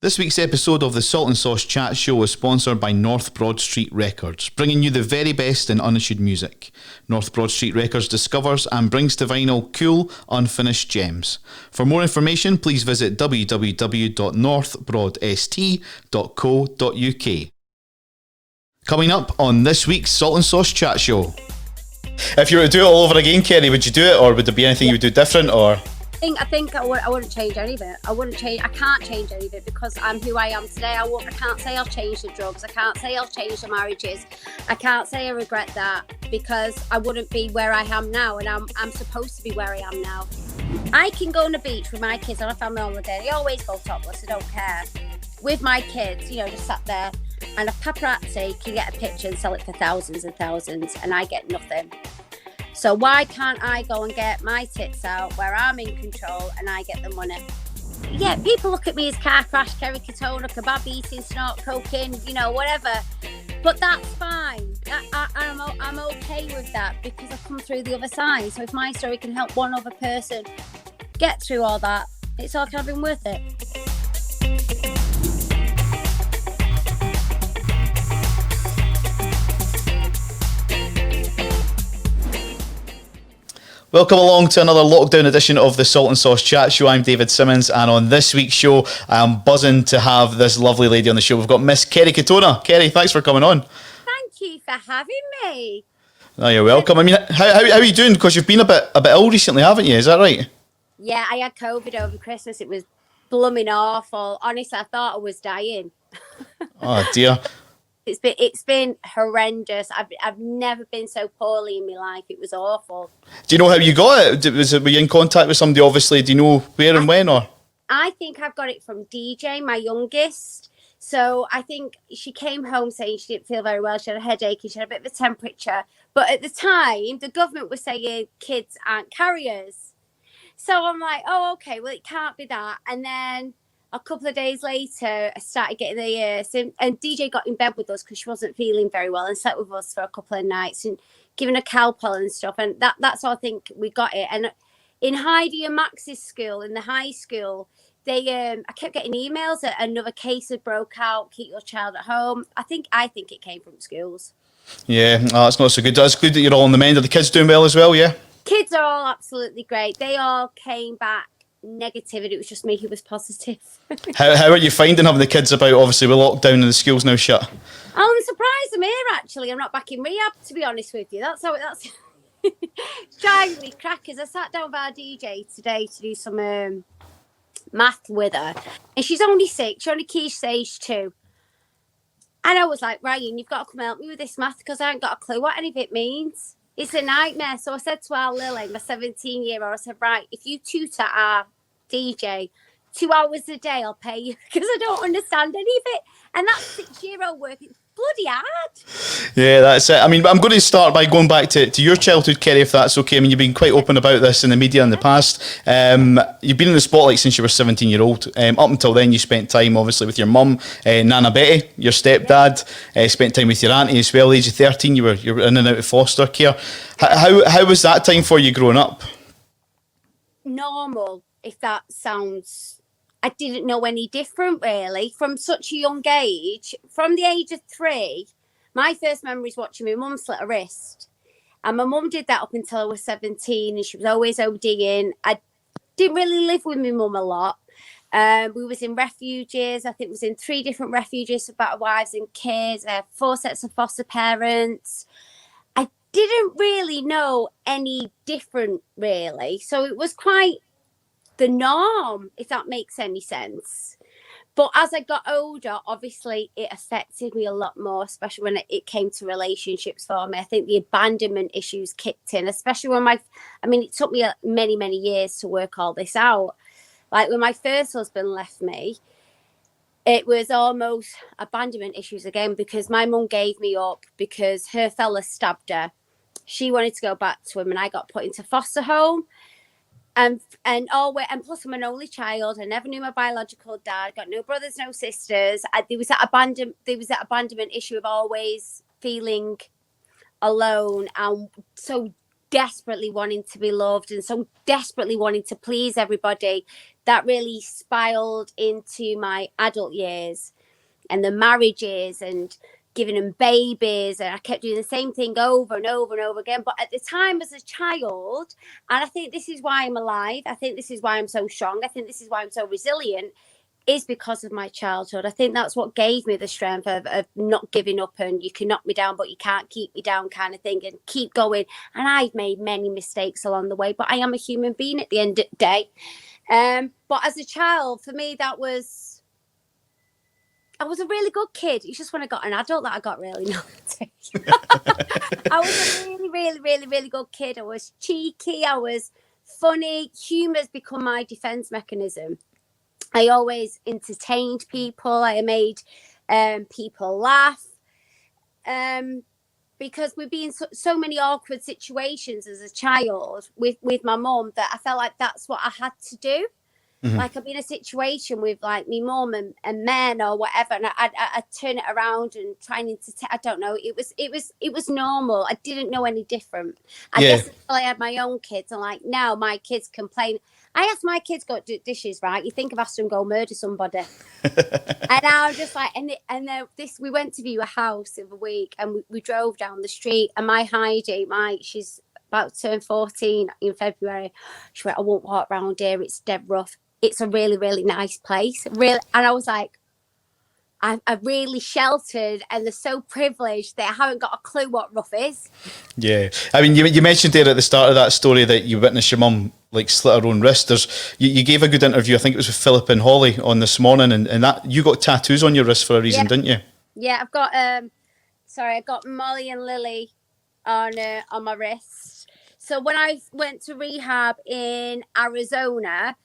This week's episode of the Salt and Sauce Chat Show is sponsored by North Broad Street Records, bringing you the very best in unissued music. North Broad Street Records discovers and brings to vinyl cool, unfinished gems. For more information, please visit www.northbroadst.co.uk. Coming up on this week's Salt and Sauce Chat Show. If you were to do it all over again, Kerry, would you do it, or would there be anything you would do different, or...? I think I wouldn't change any of it. I can't change any of it because I'm who I am today. I can't say I'll change the drugs. I can't say I'll change the marriages. I can't say I regret that because I wouldn't be where I am now, and I'm supposed to be where I am now. I can go on the beach with my kids on a family holiday. They always go topless. I don't care. With my kids, just sat there, and a paparazzi can get a picture and sell it for thousands and thousands, and I get nothing. So why can't I go and get my tits out where I'm in control and I get the money? Yeah, people look at me as car crash, KERRY KATONA, kebab eating, snort cocaine, whatever. But that's fine. I'm okay with that because I've come through the other side. So if my story can help one other person get through all that, it's all kind of been worth it. Welcome along to another lockdown edition of the Salt and Sauce Chat Show. I'm David Simmons, and on this week's show, I'm buzzing to have this lovely lady on the show. We've got Miss KERRY Katona. Kerry, thanks for coming on. Thank you for having me. Oh, you're welcome. I mean, how are you doing? Because you've been a bit ill recently, haven't you? Is that right? Yeah, I had COVID over Christmas. It was blooming awful. Honestly, I thought I was dying. Oh dear. It's been horrendous. I've never been so poorly in my life. It was awful. Do you know how you got it? Were you in contact with somebody, obviously? Do you know where and when? Or I think I've got it from DJ, my youngest. So I think she came home saying she didn't feel very well. She had a headache and she had a bit of a temperature. But at the time, the government was saying kids aren't carriers. So I'm like, oh, okay, well, it can't be that. And then a couple of days later, I started getting the and DJ got in bed with us because she wasn't feeling very well and slept with us for a couple of nights and giving her Calpol and stuff. And that's how I think we got it. And in Heidi and Max's school, in the high school, they I kept getting emails that another case had broke out. Keep your child at home. I think it came from schools. Yeah, that's not so good. It's good that you're all on the mend. Are the kids doing well as well? Yeah. Kids are all absolutely great. They all came back negative, and it was just me who was positive. How are you finding having the kids about? Obviously, we're locked down and the school's now shut. I'm surprised I'm here, actually. I'm not back in rehab, to be honest with you. That's driving me crackers. I sat down with our DJ today to do some math with her, and she's only 6. She's only key stage 2. And I was like, Ryan, you've got to come help me with this math because I ain't got a clue what any of it means. It's a nightmare. So I said to our Lily, my 17-year-old, I said, right, if you tutor our DJ 2 hours a day, I'll pay you because I don't understand any of it. And that's 6-year-old work. It's bloody hard. Yeah, that's it. I mean, I'm going to start by going back to your childhood, Kerry, if that's okay. I mean, you've been quite open about this in the media in the past. You've been in the spotlight since you were 17-year-old. Up until then, you spent time, obviously, with your mum, Nana Betty, your stepdad. Spent time with your auntie as well. Age of 13, you were in and out of foster care. How was that time for you growing up? Normal, if that sounds... I didn't know any different, really, from such a young age. From the age of 3, my first memory is watching my mum slit her wrist. And my mum did that up until I was 17, and she was always ODing. I didn't really live with my mum a lot. We was in refuges. I think we was in 3 different refuges for battered wives and kids. I had 4 sets of foster parents. I didn't really know any different, really. So it was quite the norm, if that makes any sense. But as I got older, obviously it affected me a lot more, especially when it came to relationships for me. I think the abandonment issues kicked in, especially when it took me many, many years to work all this out. Like when my first husband left me, it was almost abandonment issues again because my mum gave me up because her fella stabbed her. She wanted to go back to him and I got put into foster home. And plus I'm an only child. I never knew my biological dad. Got no brothers, no sisters. There was that abandonment issue of always feeling alone and so desperately wanting to be loved and so desperately wanting to please everybody, that really spiraled into my adult years and the marriages and giving them babies, and I kept doing the same thing over and over and over again. But at the time as a child, and I think this is why I'm alive, I think this is why I'm so strong, I think this is why I'm so resilient, is because of my childhood. I think that's what gave me the strength of not giving up, and you can knock me down but you can't keep me down kind of thing, and keep going. And I've made many mistakes along the way, but I am a human being at the end of the day. But as a child, for me, I was a really good kid. It's just when I got an adult that I got really naughty. I was a really, really, really, really good kid. I was cheeky. I was funny. Humour's become my defence mechanism. I always entertained people. I made people laugh. Because we've been in so many awkward situations as a child with my mum that I felt like that's what I had to do. Mm-hmm. Like I'd be in a situation with like me mum and men or whatever, and I'd turn it around and trying to I don't know. It was normal. I didn't know any different. I guess until I had my own kids, and like now my kids complain. I asked my kids go do dishes, right? You think I've asked them go murder somebody, and I'm just like, we went to view a house the other week, and we drove down the street, and my Heidi, she's about to turn 14 in February. She went, I won't walk around here. It's dead rough. It's a really, really nice place. Really, and I was like, I'm really sheltered, and they're so privileged that I haven't got a clue what rough is. Yeah, I mean, you mentioned there at the start of that story that you witnessed your mum like slit her own wrist. You gave a good interview. I think it was with Philip and Holly on This Morning, and that you got tattoos on your wrist for a reason, didn't you? Yeah, I've got I got Molly and Lily on my wrist. So when I went to rehab in Arizona,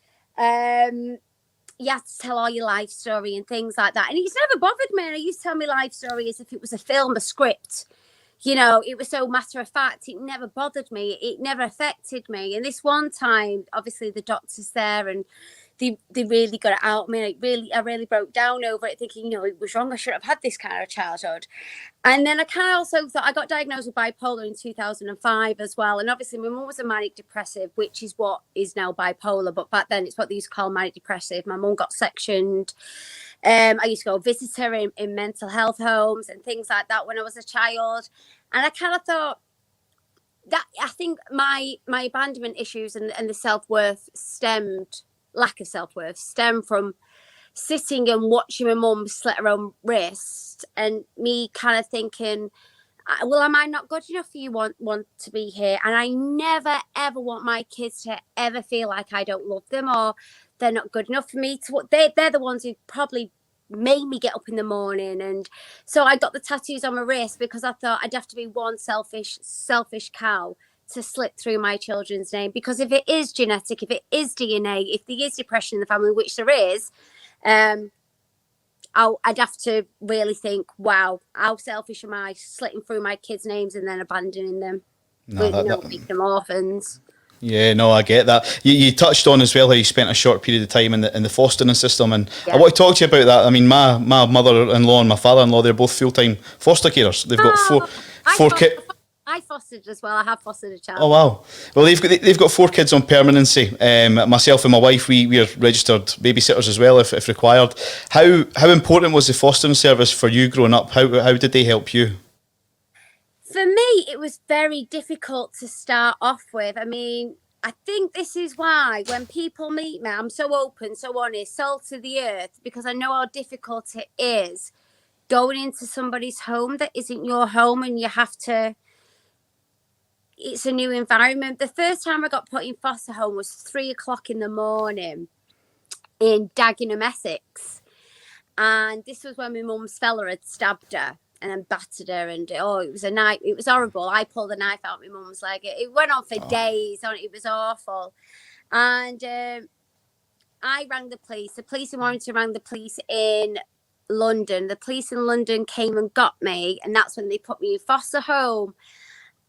you have to tell all your life story and things like that. And it's never bothered me. And I used to tell my life story as if it was a film, a script. You know, it was so matter of fact. It never bothered me. It never affected me. And this one time, obviously the doctor's there and they really got it out of me. I really broke down over it, thinking, it was wrong. I shouldn't have had this kind of childhood. And then I kind of also thought I got diagnosed with bipolar in 2005 as well. And obviously my mum was a manic depressive, which is what is now bipolar. But back then it's what they used to call manic depressive. My mum got sectioned. I used to go visit her in mental health homes and things like that when I was a child. And I kind of thought that I think my abandonment issues and the self-worth lack of self-worth stemmed from sitting and watching my mum slit her own wrist and me kind of thinking, well, am I not good enough for you want to be here? And I never ever want my kids to ever feel like I don't love them or they're not good enough for me to. They're the ones who probably made me get up in the morning. And so I got the tattoos on my wrist because I thought I'd have to be one selfish cow to slip through my children's name, because if it is genetic, if it is DNA, if there is depression in the family, which there is, I'd have to really think, wow, how selfish am I, slitting through my kids' names and then abandoning them, making them orphans. Yeah, no, I get that. You touched on as well how you spent a short period of time in the fostering system, and I want to talk to you about that. I mean, my mother-in-law and my father-in-law, they're both full-time foster carers. They've got four kids. I fostered as well. I have fostered a child. Oh wow! Well, they've got 4 kids on permanency. Myself and my wife, we are registered babysitters as well, if required. How important was the fostering service for you growing up? How did they help you? For me, it was very difficult to start off with. I mean, I think this is why when people meet me, I'm so open, so honest, salt of the earth, because I know how difficult it is going into somebody's home that isn't your home, and you have to. It's a new environment. The first time I got put in foster home was 3:00 in the morning in Dagenham, Essex. And this was when my mum's fella had stabbed her and then battered her. And it was a night. It was horrible. I pulled the knife out of my mum's leg. It went on for days. It was awful. And I rang the police. The police in Warrington rang the police in London. The police in London came and got me. And that's when they put me in foster home.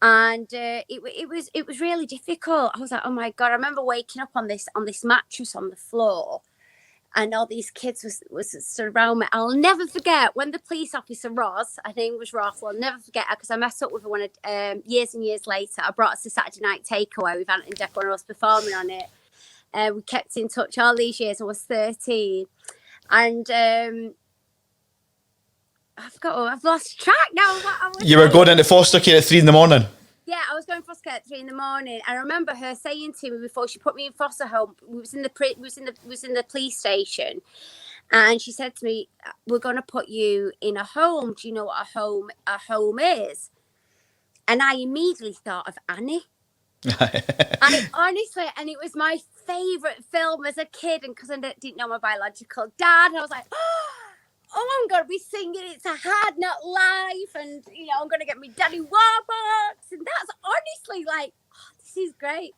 And it was really difficult. I was like, oh my God. I remember waking up on this mattress on the floor, and all these kids was surrounding me. I'll never forget when the police officer Roz, her name was Ross. I'll never forget her because I messed up with her when years and years later. I brought us to Saturday Night Takeaway with Ant and Dec when I was performing on it. We kept in touch all these years. I was 13, and I forgot. I've lost track now. You were going into foster care at 3 a.m. Yeah, I was going foster care at 3 a.m. I remember her saying to me before she put me in foster home. We was in the police station, and she said to me, "We're going to put you in a home. Do you know what a home is?" And I immediately thought of Annie. And it was my favourite film as a kid, and because I didn't know my biological dad, I was like, oh, I'm going to be singing It's a Hard Knock Life, and, you know, I'm going to get me Daddy Warbucks, and that's honestly like, oh, this is great.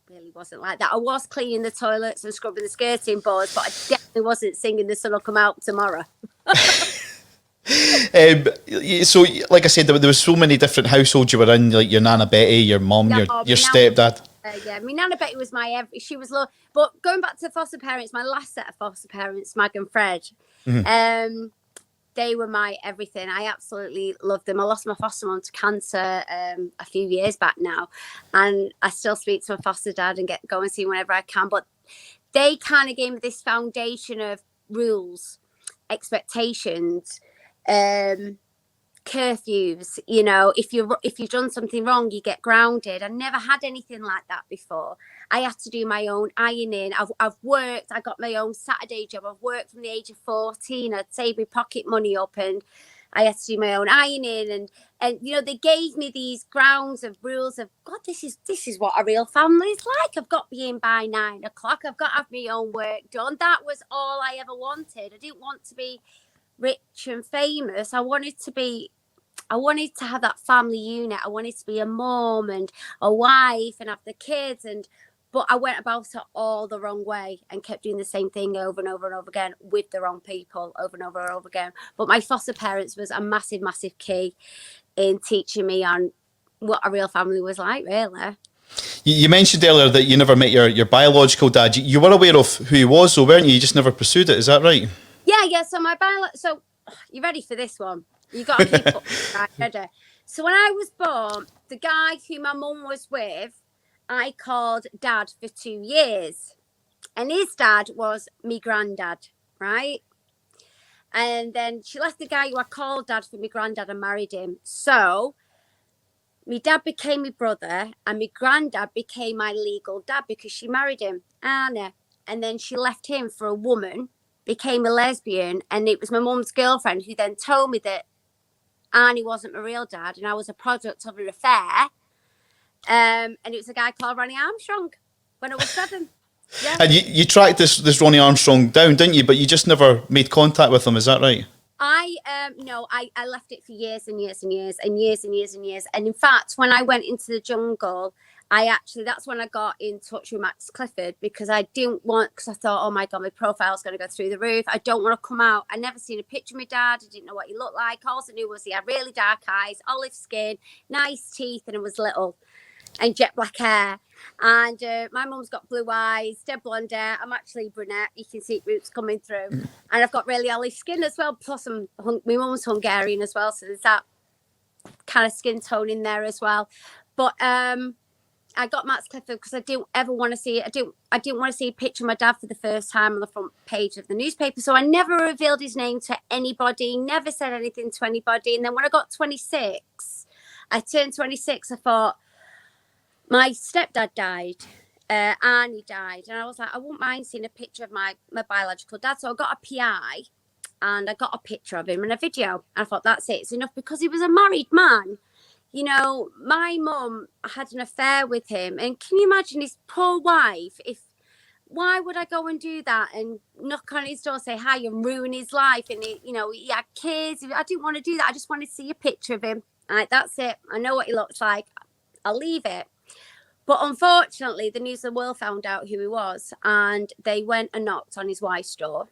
Really wasn't like that. I was cleaning the toilets and scrubbing the skirting boards, but I definitely wasn't singing The Sun Will Come Out Tomorrow. So, like I said, there was so many different households you were in, like your Nana Betty, your mum, your stepdad. Yeah, my Nana Betty was she was low. But going back to foster parents, my last set of foster parents, Mag and Fred, they were my everything. I absolutely loved them. I lost my foster mum to cancer a few years back now, and I still speak to my foster dad and go and see him whenever I can. But they kind of gave me this foundation of rules, expectations, curfews. You know, if you've done something wrong, you get grounded. I never had anything like that before. I had to do my own ironing. I've worked. I got my own Saturday job. I've worked from the age of 14. I'd save my pocket money up, and I had to do my own ironing. And you know, they gave me these grounds of rules of, God, this is what a real family's like. I've got to be in by 9 o'clock. I've got to have my own work done. That was all I ever wanted. I didn't want to be rich and famous. I wanted to have that family unit. I wanted to be a mom and a wife and have the kids, but I went about it all the wrong way and kept doing the same thing over and over and over again with the wrong people over and over and over again. But my foster parents was a massive, massive key in teaching me on what a real family was like, really. You mentioned earlier that you never met your biological dad. You were aware of who he was, though, weren't you? You just never pursued it. Is that right? Yeah. So so you ready for this one? You got to keep up, right? Ready? So when I was born, the guy who my mum was with, I called Dad for 2 years, and his dad was me granddad, right? And then she left the guy who I called Dad for me granddad and married him. So my dad became my brother, and my granddad became my legal dad because she married him, Anna. And then she left him for a woman, became a lesbian, and it was my mum's girlfriend who then told me that Arnie wasn't my real dad and I was a product of an affair. And it was a guy called Ronnie Armstrong when I was 7. Yeah. And you tracked this Ronnie Armstrong down, didn't you? But you just never made contact with him, is that right? No, I left it for years and years and years and years and years and years. And in fact, when I went into the jungle, that's when I got in touch with Max Clifford, because I thought, oh my God, my profile's going to go through the roof. I don't want to come out. I never seen a picture of my dad. I didn't know what he looked like. All I knew was he had really dark eyes, olive skin, nice teeth, and it was little, and jet black hair. And my mum's got blue eyes, dead blonde hair. I'm actually brunette. You can see roots coming through. And I've got really olive skin as well. Plus, my mum's Hungarian as well. So there's that kind of skin tone in there as well. But I got Max Clifford because I didn't ever want to see it. I didn't want to see a picture of my dad for the first time on the front page of the newspaper. So I never revealed his name to anybody, never said anything to anybody. And then when I got 26, I turned 26, I thought, my stepdad died, Arnie died, and I was like, I wouldn't mind seeing a picture of my biological dad. So I got a PI, and I got a picture of him and a video. And I thought, that's it, it's enough, because he was a married man. You know, my mum had an affair with him, and can you imagine his poor wife? Why would I go and do that and knock on his door, say hi, and ruin his life? And he had kids. I didn't want to do that. I just wanted to see a picture of him. Like, that's it. I know what he looks like. I'll leave it. But unfortunately, the News of the World found out who he was, and they went and knocked on his wife's door.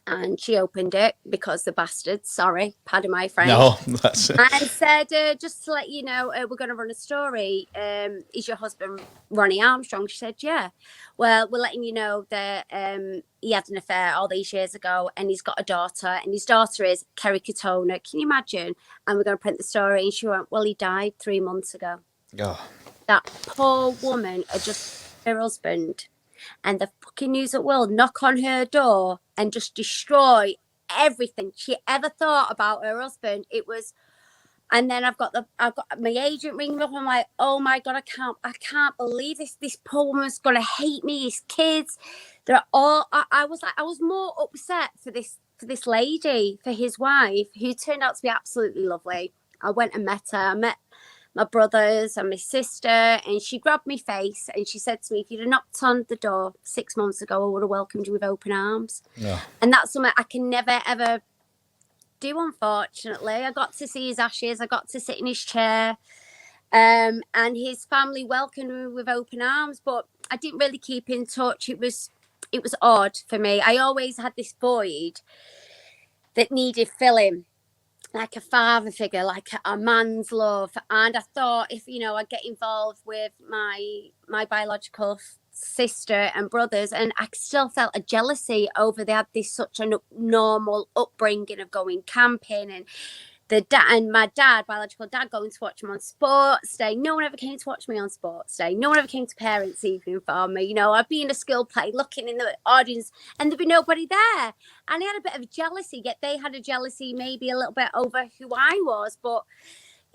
And she opened it because the bastard, sorry, pardon my French. No, that's it. And said, just to let you know, we're going to run a story. Is your husband Ronnie Armstrong? She said, yeah. Well, we're letting you know that he had an affair all these years ago and he's got a daughter. And his daughter is KERRY Katona. Can you imagine? And we're going to print the story. And she went, well, he died 3 months ago. Oh. That poor woman had just her husband. And the fucking news at world knock on her door and just destroy everything she ever thought about her husband. It was, and then I've got my agent ringing me up. I'm like, oh my god, I can't believe this. This poor woman's gonna hate me. His kids, they're all. I was more upset for this lady, for his wife, who turned out to be absolutely lovely. I went and met her. I met my brothers and my sister, and she grabbed me face and she said to me, if you'd have knocked on the door 6 months ago, I would have welcomed you with open arms. Yeah. And that's something I can never ever do, unfortunately. I got to see his ashes, I got to sit in his chair, and his family welcomed me with open arms, but I didn't really keep in touch. It was odd for me. I always had this void that needed filling, like a father figure, like a man's love. And I thought, if I'd get involved with my biological sister and brothers, and I still felt a jealousy over they had this such a normal upbringing of going camping, and my biological dad, going to watch him on sports day. No one ever came to watch me on sports day. No one ever came to parents' evening for me. I'd be in a school play looking in the audience and there'd be nobody there. And I had a bit of jealousy, yet they had a jealousy maybe a little bit over who I was. But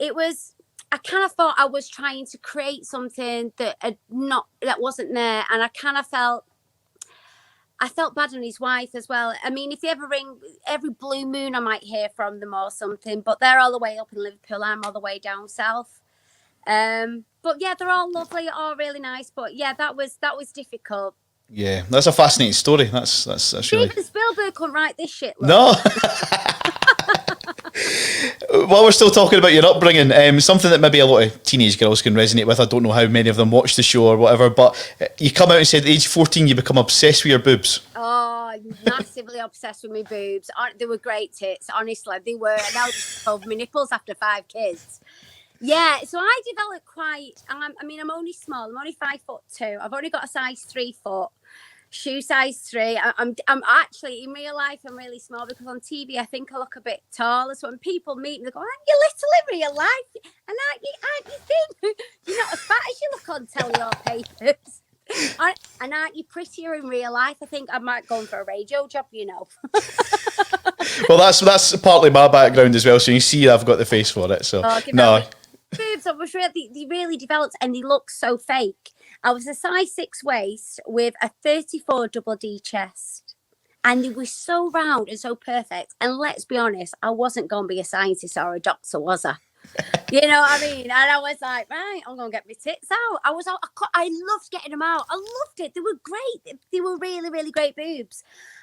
I kind of thought I was trying to create something that wasn't there. And I felt bad on his wife as well. I mean, if you ever ring, every blue moon I might hear from them or something, but they're all the way up in Liverpool. I'm all the way down south. But yeah, they're all lovely, all really nice. But yeah, that was difficult. Yeah, that's a fascinating story. That's really. Steven Spielberg couldn't write this shit. Look. No. While we're still talking about your upbringing, something that maybe a lot of teenage girls can resonate with. I don't know how many of them watch the show or whatever, but you come out and said at age 14 you become obsessed with your boobs. Oh, massively obsessed with my boobs. They were great tits, honestly. They were. And I was told my nipples after 5 kids. Yeah, so I developed quite. I'm only small. I'm only 5'2". I've only got a size 3 foot. Shoe size 3. I'm actually in real life I'm really small, because on TV I think I look a bit taller. So when people meet me, they go, "Aren't you little in real life? And aren't you thin? You're not as fat as you look on telly or papers. And aren't you prettier in real life?" I think I might go for a radio job, Well, that's partly my background as well. So you see, I've got the face for it. So no. Boobs, they really developed, and they look so fake. I was a size 6 waist with a 34 double D chest, and they were so round and so perfect. And let's be honest, I wasn't going to be a scientist or a doctor, was I? You know what I mean? And I was like, right, I'm going to get my tits out. I loved getting them out. I loved it. They were great. They were really, really great boobs.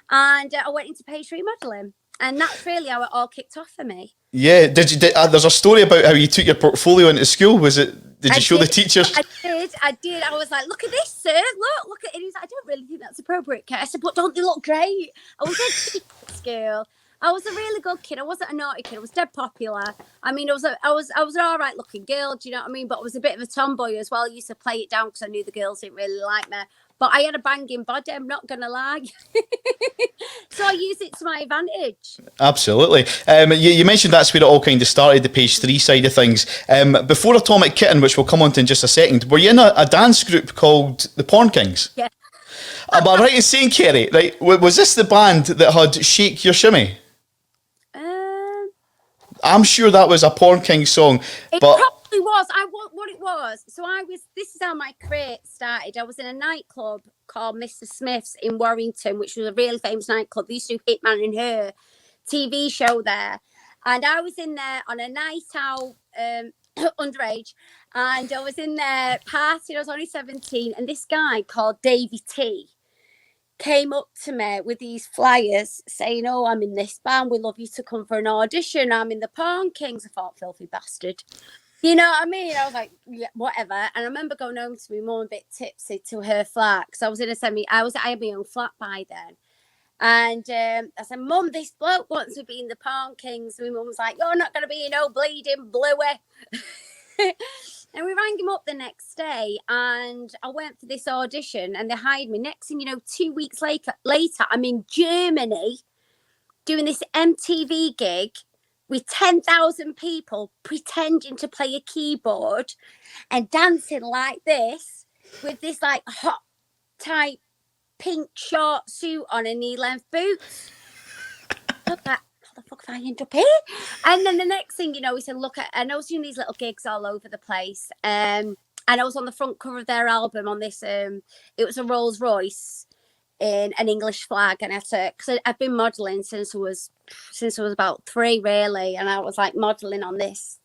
And I went into page remodeling. And that's really how it all kicked off for me. Yeah, there's a story about how you took your portfolio into school. Did you show the teachers? I did. I was like, "Look at this, sir. Look at it." He's like, "I don't really think that's appropriate, Kate." I said, "But don't they look great?" I was at school. I was a really good kid. I wasn't a naughty kid. I was dead popular. I mean, I was an all right looking girl. Do you know what I mean? But I was a bit of a tomboy as well. I used to play it down because I knew the girls didn't really like me. But I had a banging body, I'm not going to lie. So I used it to my advantage. Absolutely. You mentioned that's where it all kind of started, the page 3 side of things. Before Atomic Kitten, which we'll come on to in just a second, were you in a dance group called the Porn Kings? Yeah. Am I right in saying, Kerry? Right, was this the band that had Shake Your Shimmy? I'm sure that was a Porn King song. It probably was. What it was. So this is how my career started. I was in a nightclub called Mr. Smith's in Warrington, which was a really famous nightclub. They used to do Hitman and Her TV show there. And I was in there on a night out, underage. And I was in there partying. I was only 17. And this guy called Davey T came up to me with these flyers saying, "Oh, I'm in this band. We'd love you to come for an audition. I'm in the Porn Kings." I thought, filthy bastard. You know what I mean? I was like, yeah, whatever. And I remember going home to my mum a bit tipsy to her flat, because I was in a I had my own flat by then. And I said, Mum, this bloke wants to be in the Palm Kings. My mum was like, you're not going to be no bleeding bluey. And we rang him up the next day, and I went for this audition, and they hired me. Next thing you know, 2 weeks later, I'm in Germany doing this MTV gig with 10,000 people pretending to play a keyboard and dancing like this with this like hot type pink short suit on and knee-length boots. Look at how the fuck have I end up here? And then the next thing you know, he said, look, and I was doing these little gigs all over the place. And I was on the front cover of their album on this, it was a Rolls Royce in an English flag. And because I've been modelling since I was about 3, really. And I was like modelling on this.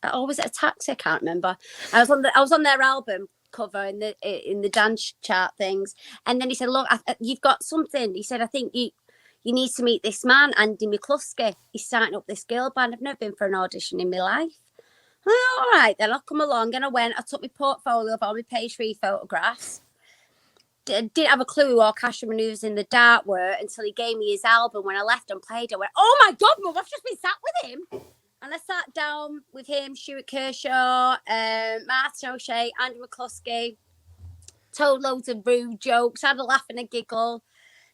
Oh, was it a taxi? I can't remember. I was on their album cover in the dance chart things. And then he said, look, you've got something. He said, I think you need to meet this man, Andy McCluskey. He's starting up this girl band. I've never been for an audition in my life. All right, then I'll come along. And I took my portfolio of all my page 3 photographs. Didn't have a clue who all Cash Manoeuvres in the Dark were until he gave me his album. When I left and played, I went, oh my God, Mum, I've just been sat with him. And I sat down with him, Stuart Kershaw, Martin O'Shea, Andy McCluskey, told loads of rude jokes, had a laugh and a giggle,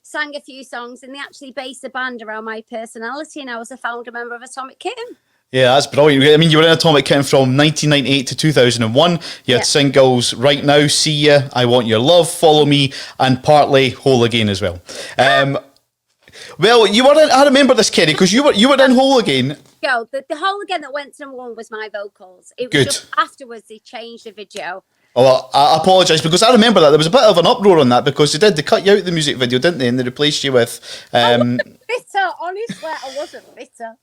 sang a few songs, and they actually based the band around my personality, and I was a founder member of Atomic Kitten. Yeah, that's brilliant. I mean, you were in Atomic Kitten from 1998 to 2001. You had singles Right Now, See Ya, I Want Your Love, Follow Me, and partly Whole Again as well. Well, you were in, I remember this, Kerry, because you were in Whole Again. Go. The Whole Again that went to #1 was my vocals. It was Good. Just afterwards they changed the video. Oh, well, I apologise, because I remember that there was a bit of an uproar on that, because they cut you out the music video, didn't they? And they replaced you with I wasn't bitter, honestly, I wasn't bitter.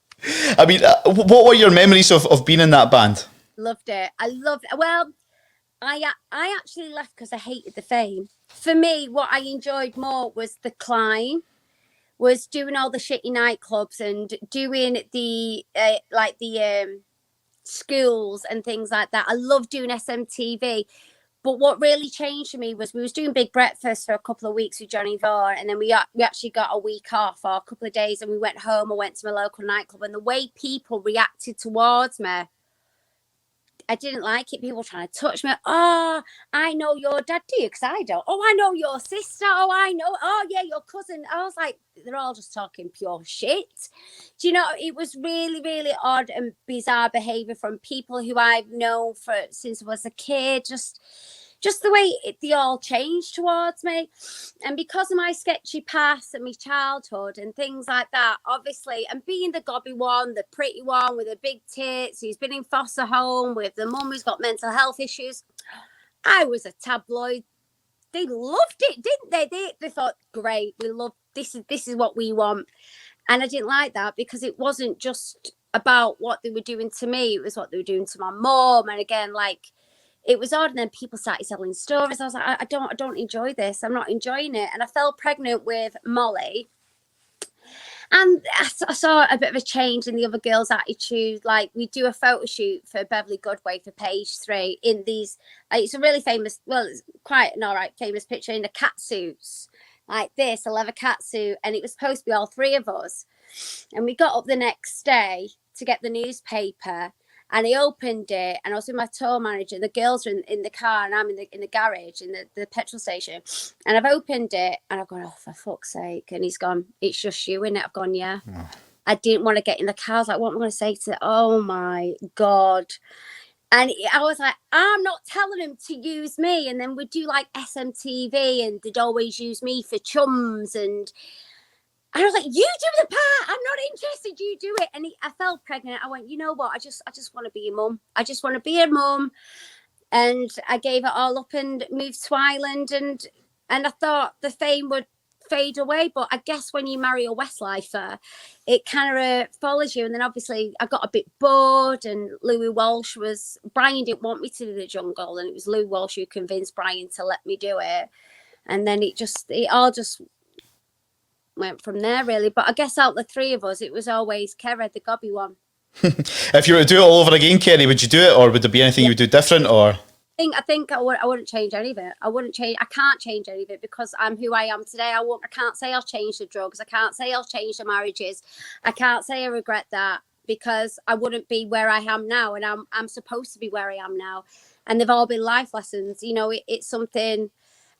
I mean, what were your memories of being in that band? Loved it. Well, I actually left because I hated the fame. For me, what I enjoyed more was the climb, was doing all the shitty nightclubs and doing the schools and things like that. I love doing SMTV. But what really changed for me was we was doing Big Breakfast for a couple of weeks with Johnny Vaughan, and then we actually got a week off or a couple of days, and we went home. I went to my local nightclub, and the way people reacted towards me, I didn't like it. People trying to touch me. Oh, I know your dad, do you? Because I don't. Oh, I know your sister. Oh, I know. Oh, yeah, your cousin. I was like, they're all just talking pure shit. Do you know, it was really, really odd and bizarre behaviour from people who I've known since I was a kid. Just the way they all changed towards me. And because of my sketchy past and my childhood and things like that, obviously, and being the gobby one, the pretty one with the big tits, who's been in foster home with the mum who's got mental health issues, I was a tabloid. They loved it, didn't they? They thought, great, we love this is what we want. And I didn't like that, because it wasn't just about what they were doing to me, it was what they were doing to my mum. And again, like, it was odd, and then people started telling stories. I was like, I don't enjoy this. I'm not enjoying it. And I fell pregnant with Molly, and I saw a bit of a change in the other girls' attitude. Like, we do a photo shoot for Beverly Goodway for Page 3 in these. It's a really famous, well, it's quite an all right famous picture in the cat suits like this, a leather cat suit, and it was supposed to be all 3 of us. And we got up the next day to get the newspaper. And I opened it, and I was with my tour manager. The girls are in the car, and I'm in the garage in the petrol station. And I've opened it, and I've gone, oh, for fuck's sake. And he's gone, it's just you, innit? I've gone, yeah. Oh. I didn't want to get in the car. I was like, what am I going to say to it? Oh, my God. And I was like, I'm not telling him to use me. And then we'd do, like, SMTV, and they'd always use me for chums. And I was like, you do the part. I'm not interested. You do it. And I fell pregnant. I went, you know what? I just want to be a mum. I just want to be a mum. And I gave it all up and moved to Ireland. And I thought the fame would fade away. But I guess when you marry a Westlifer, it kind of follows you. And then obviously I got a bit bored. And Brian didn't want me to do the jungle. And it was Louis Walsh who convinced Brian to let me do it. And then it all just went from there, really. But I guess out the 3 of us, it was always Kerry, the gobby one. If you were to do it all over again, Kerry, would you do it, or would there be anything you would do different? Or I think I wouldn't change any of it. I can't change any of it because I'm who I am today. I can't say I'll change the drugs. I can't say I'll change the marriages. I can't say I regret that because I wouldn't be where I am now, and I'm supposed to be where I am now. And they've all been life lessons. You know, it's something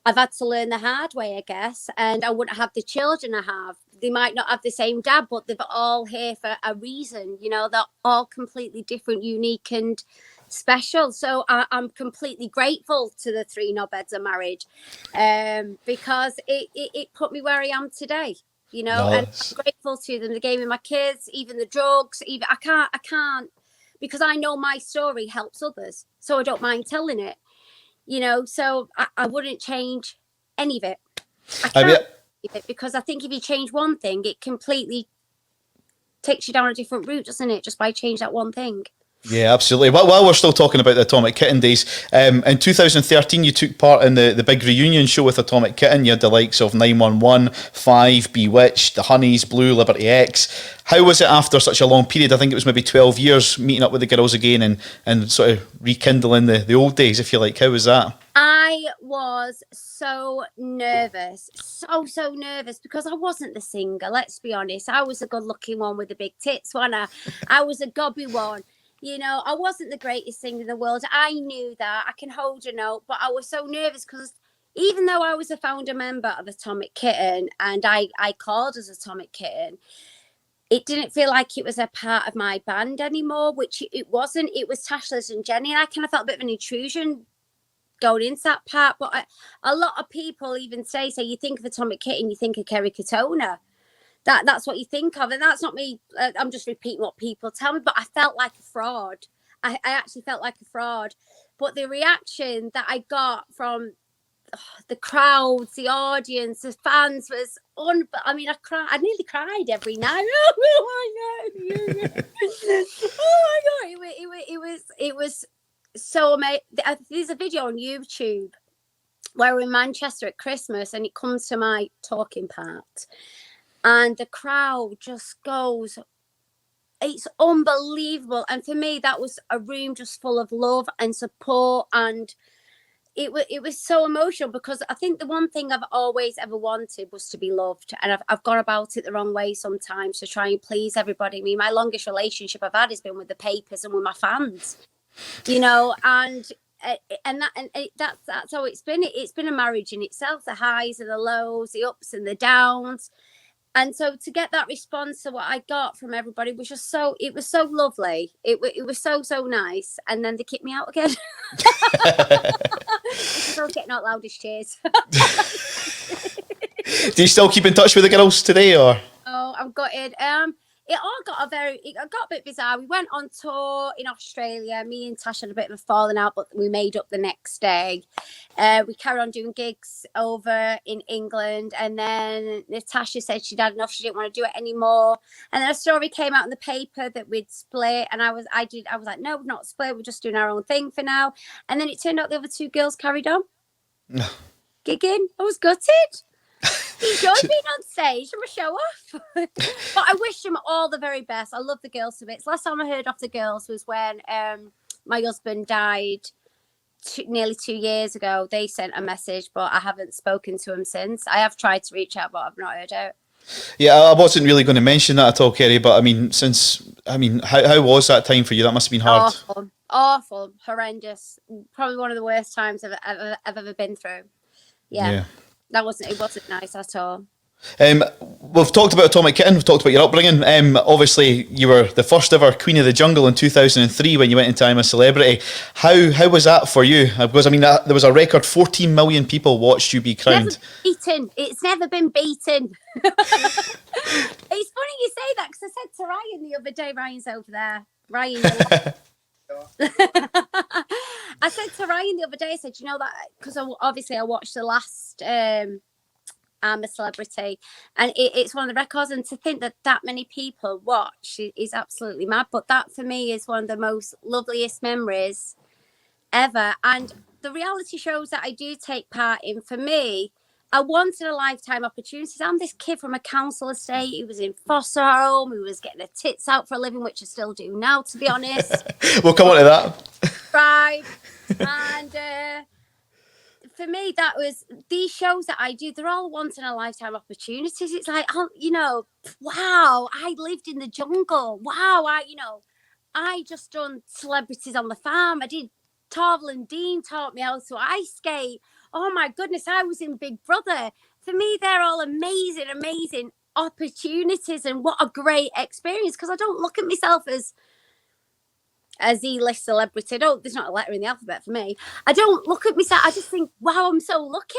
I've had to learn the hard way, I guess. And I wouldn't have the children I have. They might not have the same dad, but they're all here for a reason. You know, they're all completely different, unique, and special. So I'm completely grateful to the 3 knobheads of marriage, because it put me where I am today. You know, and I'm grateful to them. They gave me my kids, even the drugs. Even I can't, because I know my story helps others, so I don't mind telling it. You know, so I wouldn't change any of it. I can't it because I think if you change one thing, it completely takes you down a different route, doesn't it? Just by change that one thing. Yeah, absolutely. While we're still talking about the Atomic Kitten days, in 2013 you took part in the big reunion show with Atomic Kitten. You had the likes of 911, Five, Bewitched, The Honeys, Blue, Liberty X. How was it after such a long period? I think it was maybe 12 years meeting up with the girls again and sort of rekindling the old days, if you like. How was that? I was so nervous, so nervous, because I wasn't the singer, let's be honest. I was a good-looking one with the big tits, wasn't I was a gobby one. You know, I wasn't the greatest singer in the world. I knew that. I can hold a note, but I was so nervous because even though I was a founder member of Atomic Kitten and I called as Atomic Kitten, it didn't feel like it was a part of my band anymore, which it wasn't. It was Tashless and Jenny, and I kind of felt a bit of an intrusion going into that part. But a lot of people even say you think of Atomic Kitten, you think of Kerry Katona. That's what you think of, and that's not me. I'm just repeating what people tell me, but I felt like a fraud. I actually felt like a fraud. But the reaction that I got from the crowds, the audience, the fans was I mean, I nearly cried every night. Oh my god! Oh my god! It was so amazing. There's a video on YouTube where we're in Manchester at Christmas, and it comes to my talking part. And the crowd just goes, it's unbelievable. And for me, that was a room just full of love and support. And it was so emotional, because I think the one thing I've always ever wanted was to be loved. And I've gone about it the wrong way sometimes to try and please everybody. I mean, my longest relationship I've had has been with the papers and with my fans, you know, and that's how it's been. It's been a marriage in itself, the highs and the lows, the ups and the downs. And so to get that response to what I got from everybody was just it was so lovely. It was so nice. And then they kicked me out again. Still getting out loudest cheers. Do you still keep in touch with the girls today, or? Oh, I've got it. It got a bit bizarre. We went on tour in Australia. Me and Tash had a bit of a falling out, but we made up the next day. We carried on doing gigs over in England, and then Natasha said she'd had enough. She didn't want to do it anymore. And then a story came out in the paper that we'd split, and I was like, no, we're not split. We're just doing our own thing for now. And then it turned out the other 2 girls carried on gigging. I was gutted. Enjoyed being on stage. I'm a show off. But I wish them all the very best. I love the girls to bits. Last time I heard of the girls was when my husband died nearly 2 years ago. They sent a message, but I haven't spoken to him since. I have tried to reach out, but I've not heard out. Yeah, I wasn't really going to mention that at all, Kerry, but how was that time for you? That must have been hard. Awful, horrendous. Probably one of the worst times I've ever been through. Yeah. It wasn't nice at all. We've talked about Atomic Kitten, we've talked about your upbringing. Obviously, you were the first ever Queen of the Jungle in 2003 when you went into I'm a Celebrity. How was that for you? Because, there was a record 14 million people watched you be crowned. It's never been beaten. It's funny you say that, because I said to Ryan the other day, Ryan's over there. Ryan. I said to Ryan the other day, I said, you know that, because obviously I watched the last I'm a Celebrity, and it's one of the records, and to think that many people watch is absolutely mad. But that for me is one of the most loveliest memories ever. And the reality shows that I do take part in, for me, I wanted a lifetime opportunity. I'm this kid from a council estate. He was in foster home. He was getting her tits out for a living, which I still do now, to be honest. We'll come on to that. subscribe. And for me, that was these shows that I do. They're all once in a lifetime opportunities. It's like, wow, I lived in the jungle. Wow, I just done Celebrities on the Farm. I did. Torval and Dean taught me how to ice skate. Oh my goodness, I was in Big Brother. For me, they're all amazing, amazing opportunities, and what a great experience. Because I don't look at myself as a Z-list celebrity. There's not a letter in the alphabet for me. I don't look at myself. I just think, wow, I'm so lucky.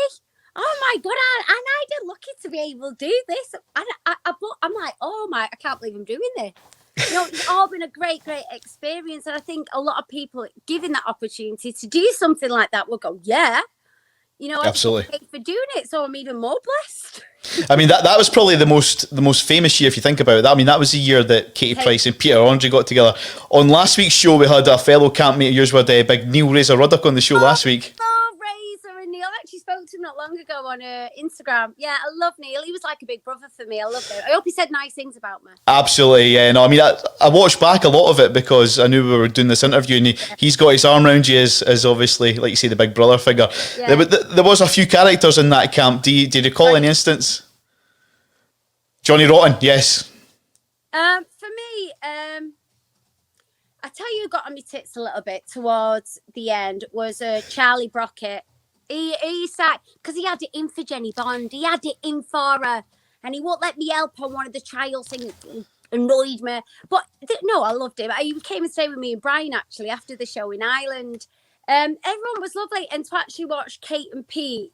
Oh my God, and I did lucky to be able to do this. I'm like, I can't believe I'm doing this. It's all been a great, great experience. And I think a lot of people given that opportunity to do something like that will go, yeah. Absolutely. I paid for doing it, so I'm even more blessed. I mean, that was probably the most famous year if you think about it. I mean, that was the year that Katie Price and Peter Andre got together. On last week's show, we had a fellow campmate of yours with big Neil Razor Ruddock on the show last week. Razor and Neil. I actually spoke to him not long ago on Instagram. Yeah, I love Neil. He was like a big brother for me. I loved him. I hope he said nice things about me. Absolutely, yeah. No, I mean, I watched back a lot of it because I knew we were doing this interview, and he's got his arm around you as obviously, like you say, the big brother figure. Yeah. There was a few characters in that camp. Do you recall any instance? Johnny Rotten, yes. For me, I tell you who got on my tits a little bit towards the end was Charlie Brockett. He sat, because he had it in for Jenny Bond. He had it in for her, and he won't let me help on one of the trial things. Annoyed me. But no, I loved him. He came and stayed with me and Brian, actually, after the show in Ireland. Everyone was lovely. And to actually watch Kate and Pete,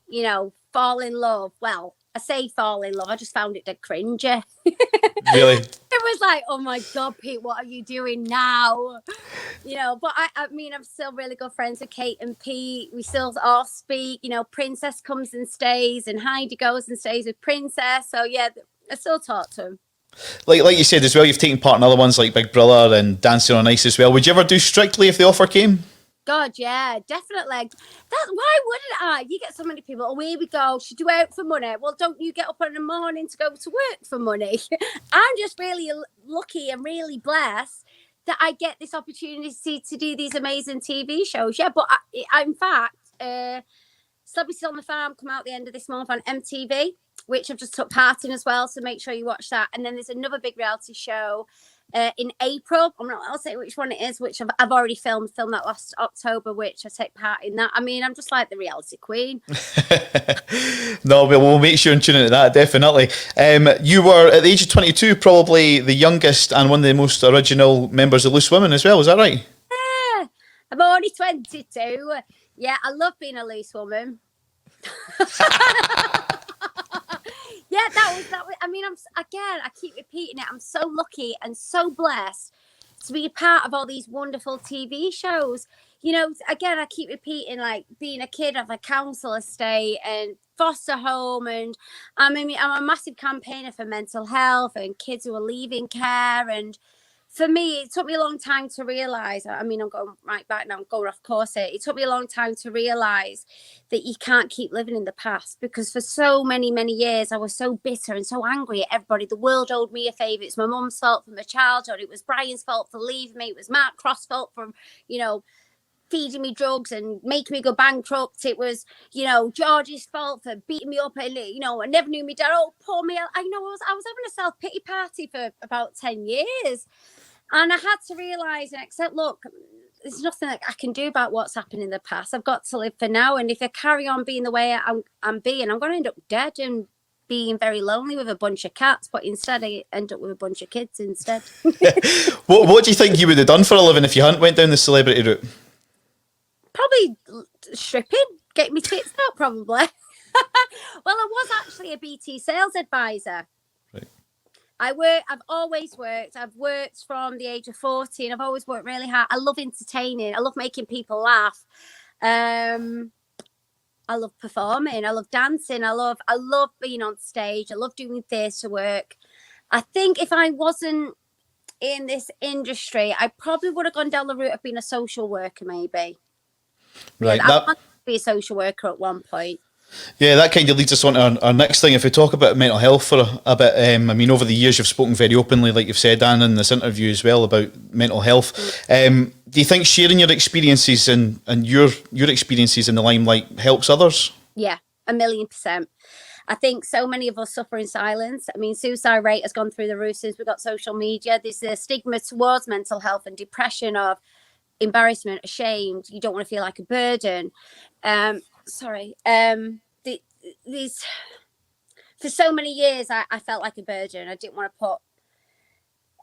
fall in love. Well, I say fall in love. I just found it dead cringy. Really? It was like, oh my God, Pete, what are you doing now? But I mean, I'm still really good friends with Kate and Pete. We still all speak. Princess comes and stays, and Heidi goes and stays with Princess. So yeah, I still talk to him. Like you said as well, you've taken part in other ones like Big Brother and Dancing on Ice as well. Would you ever do Strictly if the offer came? God, yeah, definitely. Why wouldn't I? You get so many people, oh, here we go, should do out for money. Well, don't you get up in the morning to go to work for money? I'm just really lucky and really blessed that I get this opportunity to do these amazing TV shows. Yeah, but I in fact, Celebrities on the Farm come out the end of this month on MTV, which I've just took part in as well, so make sure you watch that. And then there's another big reality show in April. I'll say which one it is, which I've already filmed that last October, which I take part in that. I mean, I'm just like the reality queen. No, but we'll make sure and tune into that, definitely. You were, at the age of 22, probably the youngest and one of the most original members of Loose Women as well, is that right? Yeah, I'm only 22. Yeah, I love being a loose woman. Yeah, that was. I mean, I keep repeating it. I'm so lucky and so blessed to be a part of all these wonderful TV shows. Again, I keep repeating, like being a kid of a council estate and foster home, and I'm a massive campaigner for mental health and kids who are leaving care. And for me, it took me a long time to realise, I mean, I'm going right back now, I'm going off course here. It took me a long time to realise that you can't keep living in the past, because for so many, many years, I was so bitter and so angry at everybody. The world owed me a favour. It's my mum's fault for my childhood. It was Brian's fault for leaving me. It was Mark Cross' fault for, feeding me drugs and making me go bankrupt. It was, George's fault for beating me up, and I never knew me dad. Oh, poor me. I was having a self-pity party for about 10 years. And I had to realise and accept, look, there's nothing that I can do about what's happened in the past. I've got to live for now. And if I carry on being the way I'm being, I'm going to end up dead and being very lonely with a bunch of cats. But instead, I end up with a bunch of kids instead. What do you think you would have done for a living if you hadn't went down the celebrity route? Probably stripping, getting my tits out, probably. Well, I was actually a BT sales advisor. Right. I've always worked. I've worked from the age of 14. I've always worked really hard. I love entertaining. I love making people laugh. I love performing. I love dancing. I love being on stage. I love doing theatre work. I think if I wasn't in this industry, I probably would have gone down the route of being a social worker, maybe. Right. I wanted to be a social worker at one point. Yeah, that kind of leads us on to our next thing. If we talk about mental health for a bit, I mean, over the years you've spoken very openly, like you've said, Anne, in this interview as well, about mental health. Do you think sharing your experiences and your experiences in the limelight helps others? Yeah, 1,000,000%. I think so many of us suffer in silence. I mean, suicide rate has gone through the roof since we got social media. There's a stigma towards mental health and depression of embarrassment, ashamed. You don't want to feel like a burden. Sorry. These for so many years, I felt like a burden. I didn't want to put.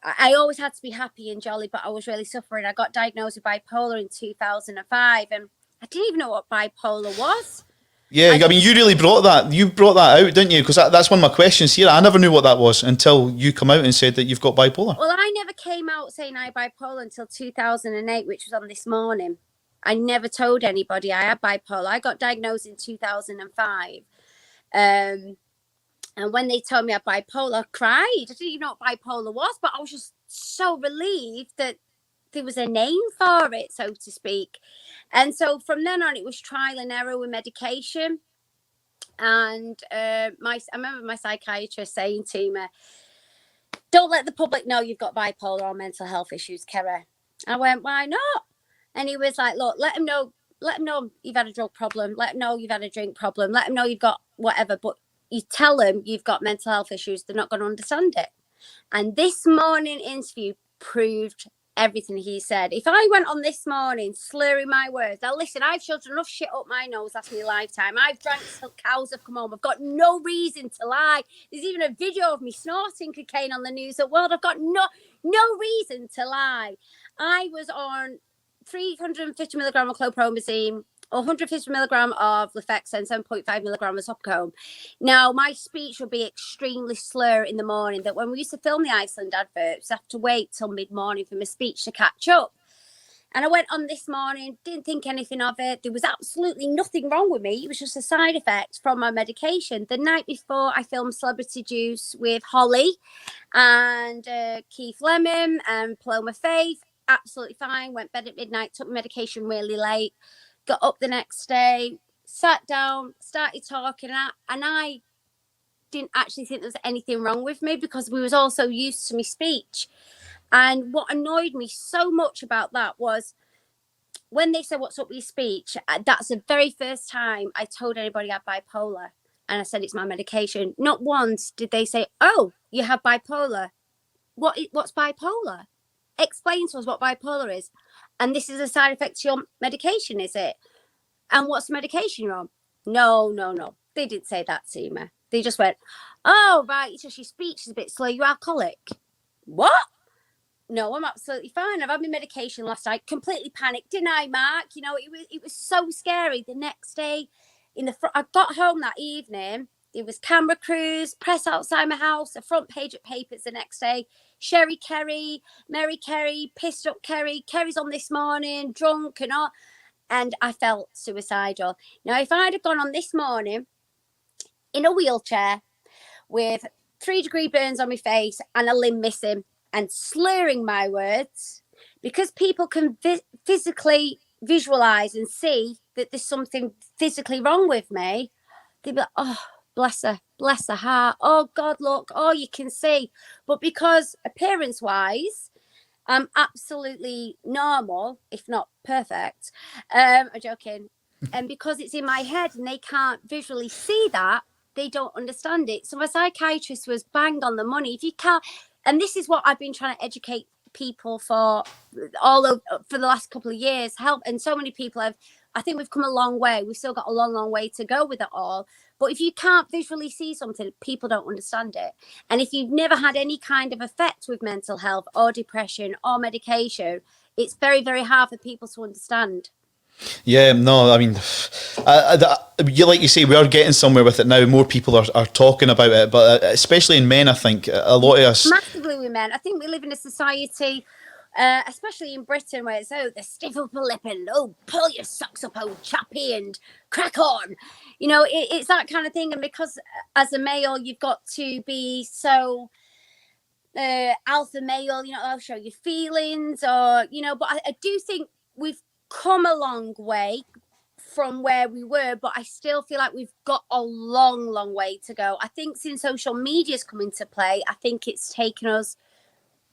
I always had to be happy and jolly, but I was really suffering. I got diagnosed with bipolar in 2005, and I didn't even know what bipolar was. Yeah, I mean, you really brought that. You brought that out, didn't you? Because that's one of my questions here. I never knew what that was until you come out and said that you've got bipolar. Well, I never came out saying I had bipolar until 2008, which was on This Morning. I never told anybody I had bipolar. I got diagnosed in 2005. And when they told me I had bipolar, I cried. I didn't even know what bipolar was, but I was just so relieved that there was a name for it, so to speak. And so from then on, it was trial and error with medication. And I remember my psychiatrist saying to me, "Don't let the public know you've got bipolar or mental health issues, Kerry." I went, "Why not?" And he was like, "Look, let them know you've had a drug problem. Let them know you've had a drink problem. Let them know you've got whatever. But you tell them you've got mental health issues, they're not going to understand it." And This Morning interview proved everything he said. If I went on This Morning slurring my words, now listen, I've shoved enough shit up my nose last my lifetime. I've drank till cows have come home. I've got no reason to lie. There's even a video of me snorting cocaine on the news at World. I've got no reason to lie. I was on 350 milligram of chlorpromazine, 150 milligram of Lefexa, and 7.5 milligram of Zopicone. Now, my speech would be extremely slur in the morning, that when we used to film the Iceland adverts, I have to wait till mid-morning for my speech to catch up. And I went on This Morning, didn't think anything of it. There was absolutely nothing wrong with me. It was just a side effect from my medication. The night before, I filmed Celebrity Juice with Holly and Keith Lemon and Paloma Faith. Absolutely fine. Went bed at midnight, took medication really late. Got up the next day, sat down, started talking, and I didn't actually think there was anything wrong with me because we was all so used to my speech. And what annoyed me so much about that was when they said, "What's up with your speech?" That's the very first time I told anybody I had bipolar. And I said, "It's my medication." Not once did they say, "Oh, you have bipolar. What's bipolar? Explain to us what bipolar is. And this is a side effect to your medication, is it? And what's the medication you're on?" No. They didn't say that to me. They just went, "Oh, right, it's just your speech is a bit slow. You're alcoholic." What? No, I'm absolutely fine. I've had my medication last night. Completely panicked, didn't I, Mark? You know, it was so scary. The next day, I got home that evening. It was camera crews, press outside my house, a front page of papers the next day. Sherry Kerry, Mary Kerry, pissed up Kerry. Kerry's on This Morning, drunk and all. And I felt suicidal. Now, if I'd have gone on This Morning in a wheelchair with 3-degree burns on my face and a limb missing and slurring my words, because people can physically visualize and see that there's something physically wrong with me, they'd be like, "Oh, bless her heart. Oh, God, look, oh, you can see." But because appearance-wise, I'm absolutely normal, if not perfect. I'm joking. And because it's in my head and they can't visually see that, they don't understand it. So my psychiatrist was bang on the money. If you can't, and this is what I've been trying to educate people for the last couple of years, help. And so many people I think we've come a long way. We've still got a long way to go with it all. But if you can't visually see something, people don't understand it. And if you've never had any kind of effect with mental health or depression or medication, it's very, very hard for people to understand. Yeah, no, I mean, you like you say, we are getting somewhere with it now. More people are talking about it, but especially in men, I think a lot of us massively with men. I think we live in a society, especially in Britain, where it's the stiff upper lip and pull your socks up, chappy, and crack on. You know, it's that kind of thing. And because as a male, you've got to be so alpha male. You know, I'll show your feelings, or But I do think we've come a long way from where we were, but I still feel like we've got a long way to go. I think since social media's come into play, I think it's taken us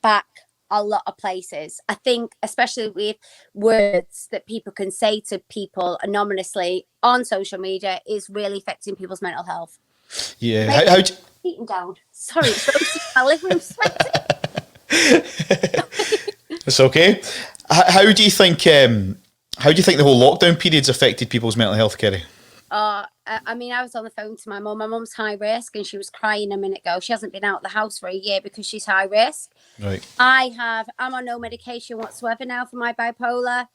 back a lot of places. I think, especially with words that people can say to people anonymously on social media, is really affecting people's mental health. Yeah. Maybe How do heating down. Sorry, it's roasting my living room sweating. It's okay. How do you think? How do you think the whole lockdown period's affected people's mental health, Kerry? I mean, I was on the phone to my mum. My mum's high risk, and she was crying a minute ago. She hasn't been out of the house for a year because she's high risk. Right. I'm on no medication whatsoever now for my bipolar.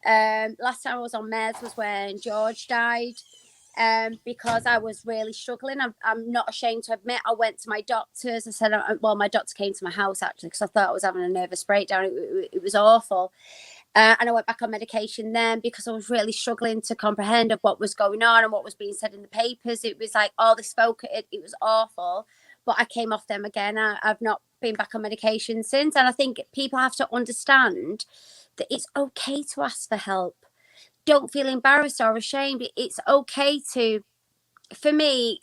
Last time I was on meds was when George died. Because I was really struggling. I'm not ashamed to admit, I went to my doctors. I said, well, my doctor came to my house actually because I thought I was having a nervous breakdown. It was awful. And I went back on medication then because I was really struggling to comprehend of what was going on and what was being said in the papers. It was like all this focus, it was awful. But I came off them again. I've not been back on medication since. And I think people have to understand that it's okay to ask for help. Don't feel embarrassed or ashamed. It's okay to, for me,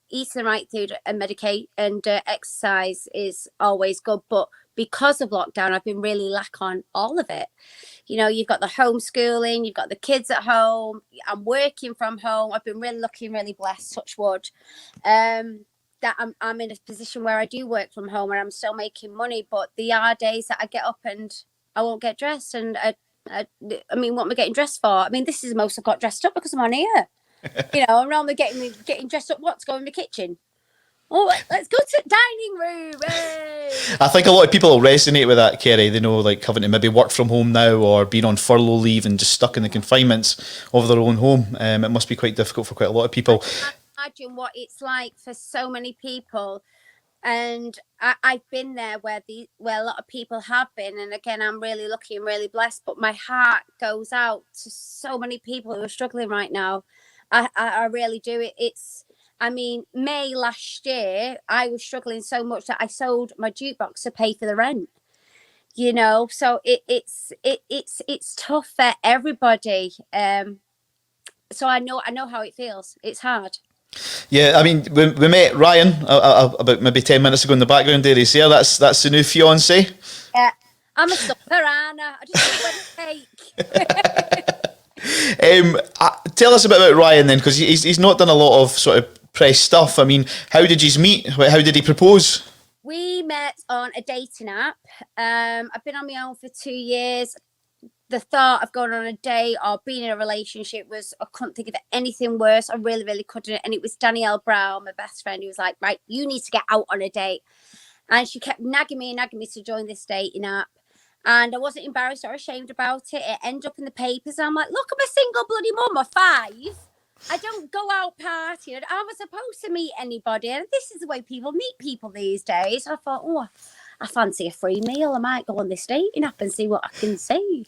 eating the right food and medicate and exercise is always good. But because of lockdown, I've been really lack on all of it. You know, you've got the homeschooling, you've got the kids at home. I'm working from home. I've been really lucky and really blessed, touch wood, that I'm in a position where I do work from home and I'm still making money. But there are days that I get up and I won't get dressed. And I mean, what am I getting dressed for? I mean, this is the most I've got dressed up because I'm on here. You know, I'm normally getting dressed up. What, to go in the kitchen? Oh, let's go to the dining room. Hey! I think a lot of people will resonate with that, Kerry. They know, like, having to maybe work from home now or being on furlough leave and just stuck in the confinements of their own home. It must be quite difficult for quite a lot of people. I can imagine what it's like for so many people. And I've been there where a lot of people have been. And again, I'm really lucky and really blessed. But my heart goes out to so many people who are struggling right now. I really do. I mean, May last year, I was struggling so much that I sold my jukebox to pay for the rent. You know, so it's tough for everybody. So I know how it feels. It's hard. Yeah, I mean, we met Ryan about maybe 10 minutes ago in the background there. He's here. That's the new fiance. Yeah, I'm a sucker, Anna. I just want to take. Tell us a bit about Ryan then, because he's not done a lot of sort of press stuff. I mean, how did you meet? How did he propose? We met on a dating app. I've been on my own for 2 years. The thought of going on a date or being in a relationship I couldn't think of anything worse. I really, really couldn't. And it was Danielle Brown, my best friend, who was like, right, you need to get out on a date. And she kept nagging me to join this dating app. And I wasn't embarrassed or ashamed about it. It ended up in the papers. I'm like, look, I'm a single bloody mum of 5. I don't go out partying. I was supposed to meet anybody. And this is the way people meet people these days. And I thought, oh, I fancy a free meal. I might go on this dating app and see what I can see.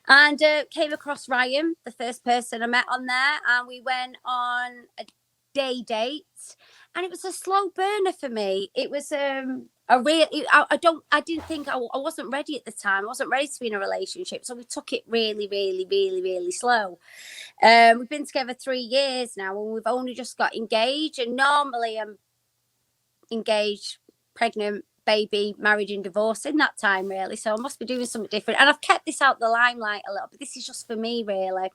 And came across Ryan, the first person I met on there. And we went on a day date. And it was a slow burner for me. It was I didn't think I wasn't ready at the time. I wasn't ready to be in a relationship. So we took it really, really, really, really slow. We've been together 3 years now and we've only just got engaged. And normally I'm engaged, pregnant, baby, married and divorced in that time, really. So I must be doing something different. And I've kept this out the limelight a little, but this is just for me, really.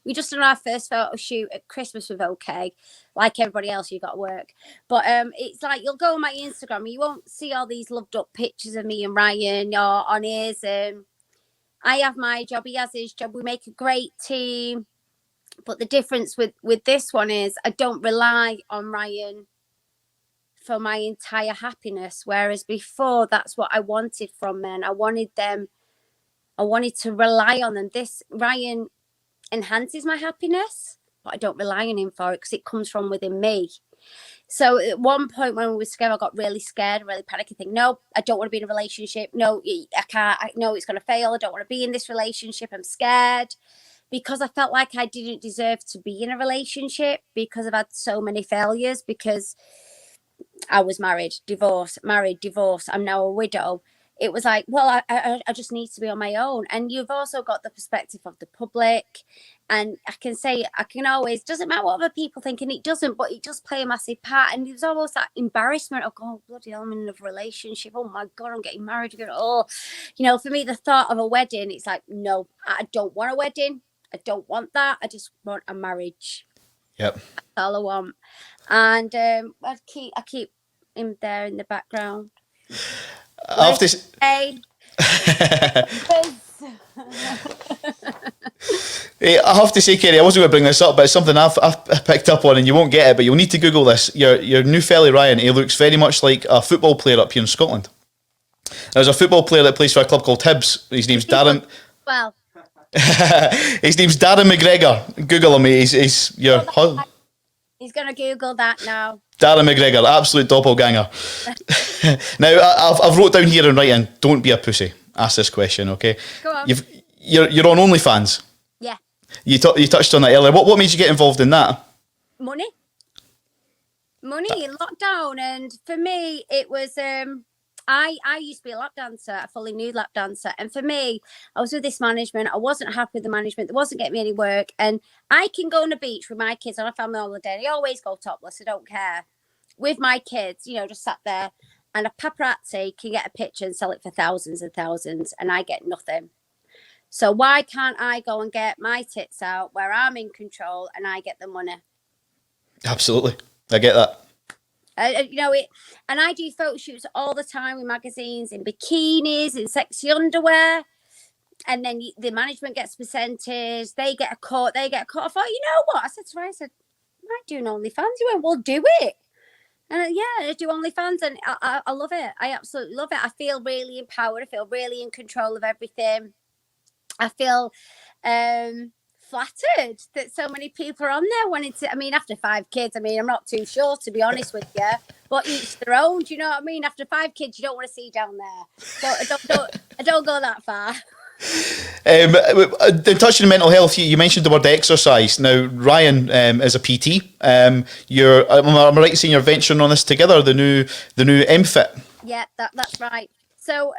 We just done our first photo shoot at Christmas with OK. Like everybody else, you got to work. But it's like you'll go on my Instagram and you won't see all these loved up pictures of me and Ryan or on his. I have my job, he has his job. We make a great team. But the difference with this one is I don't rely on Ryan for my entire happiness. Whereas before, that's what I wanted from men. I wanted to rely on them. This Ryan enhances my happiness, but I don't rely on him for it because it comes from within me. So at one point when we were together, I got really scared, really panicky, think, no, I don't want to be in a relationship. No, I can't. I know it's going to fail. I don't want to be in this relationship. I'm scared because I felt like I didn't deserve to be in a relationship because I've had so many failures, because I was married, divorce. I'm now a widow. it was like, well, I just need to be on my own. And you've also got the perspective of the public. And I can always, doesn't matter what other people think, and it doesn't, but it does play a massive part. And there's almost that embarrassment of, oh, bloody hell, I'm in a relationship. Oh my God, I'm getting married again. Oh, for me, the thought of a wedding, it's like, no, I don't want a wedding. I don't want that. I just want a marriage. Yep. That's all I want. And I keep him there in the background. I have to say, I have to say, Kerry, I wasn't going to bring this up, but it's something I've picked up on, and you won't get it, but you'll need to Google this. Your new fella Ryan, he looks very much like a football player up here in Scotland. There's a football player that plays for a club called Hibs. His name's Darren. Well, his name's Darren McGregor. Google him. He's your. He's going to Google that now. Darren McGregor, absolute doppelganger. Now, I've wrote down here in writing, don't be a pussy. Ask this question, okay? Go on. You're on OnlyFans. Yeah. You touched on that earlier. What made you get involved in that? Money in lockdown. And for me, it was... I used to be a lap dancer, a fully nude lap dancer. And for me, I was with this management. I wasn't happy with the management. They wasn't getting me any work. And I can go on the beach with my kids on a family holiday. I always go topless. I don't care. With my kids, just sat there. And a paparazzi can get a picture and sell it for thousands and thousands. And I get nothing. So why can't I go and get my tits out where I'm in control and I get the money? Absolutely. I get that. And I do photo shoots all the time with magazines, in bikinis, in sexy underwear, and then the management gets percentage. They get a cut. I thought, you know what? I said to her, am I doing OnlyFans? He went, well, do it. And I do OnlyFans, and I love it. I absolutely love it. I feel really empowered. I feel really in control of everything. I feel flattered that so many people are on there wanting to. After 5 kids, I'm not too sure, to be honest with you, but each their own. Do you know what I mean? After 5 kids, you don't want to see down there. I don't go that far. Touching on mental health, you mentioned the word exercise. Now, Ryan is a PT. Am I right in saying you're venturing on this together? The new MFit. Yeah, that's right. So,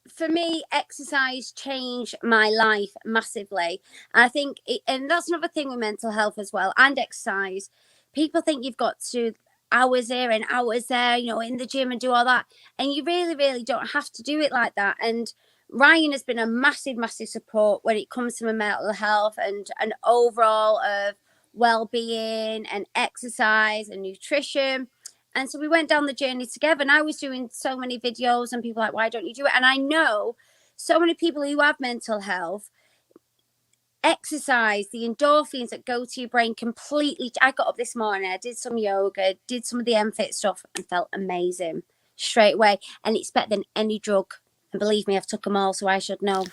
for me, exercise changed my life massively. And I think, and that's another thing with mental health as well, and exercise. People think you've got to hours here and hours there, in the gym and do all that. And you really, really don't have to do it like that. And Ryan has been a massive, massive support when it comes to my mental health and overall of well-being and exercise and nutrition. And so we went down the journey together, and I was doing so many videos and people were like, why don't you do it? And I know so many people who have mental health, exercise, the endorphins that go to your brain completely. I got up this morning, I did some yoga, did some of the MFit stuff and felt amazing straight away. And it's better than any drug. And believe me, I've took them all, so I should know.